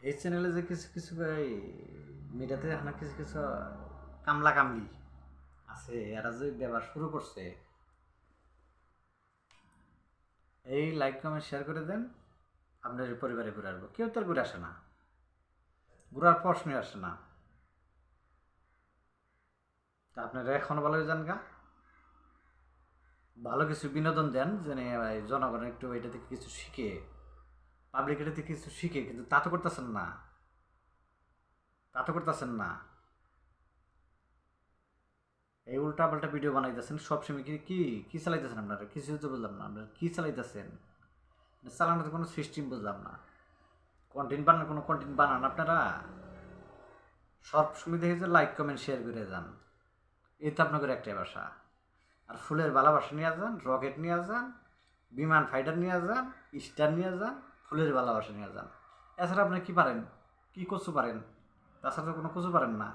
এই চ্যানেলে যে কিছু কিছু এই মিডিয়াতে এখন কিছু কিছু কামলা কামলি আছে, এরা যে ব্যবহার শুরু করছে, এই লাইক কমেন্ট শেয়ার করে দেন, আপনার পরিবারে ঘুরে আসবো। কেউ তো আর ঘুরে আসে না, ঘুরার প্রশ্নই আসে না। তা আপনারা এখনো ভালো হয়ে যান গা, ভালো কিছু বিনোদন দেন, যেন জনগণ একটু এটা থেকে কিছু শিখে, পাবলিক এটা থেকে কিছু শিখে। কিন্তু তা তো করতেছেন না, তা তো করতেছেন না। এই উল্টা পাল্টা ভিডিও বানাইতেছেন সবসময়। কি কি কি চালাইতেছেন আপনারা? কিছু তো বুঝলাম না, আপনারা কি চালাইতেছেন? চালানোর কোনো সিস্টেম বুঝলাম না। কন্টেন্ট বানান, কোনো কন্টেন্ট বানান আপনারা? সব সময় দেখে যে লাইক কমেন্ট শেয়ার করে যান, এই তো আপনাদের একটাই বাসা। আর ফুলের ভালোবাসা নিয়ে যান, রকেট নিয়ে যান, বিমান ফাইটার নিয়ে যান, স্টার নিয়ে যান, ফুলের ভালোবাসা নিয়ে যান। এছাড়া আপনি কি পারেন? কি কচু পারেন? তাছাড়া তো কোনো কচু পারেন না।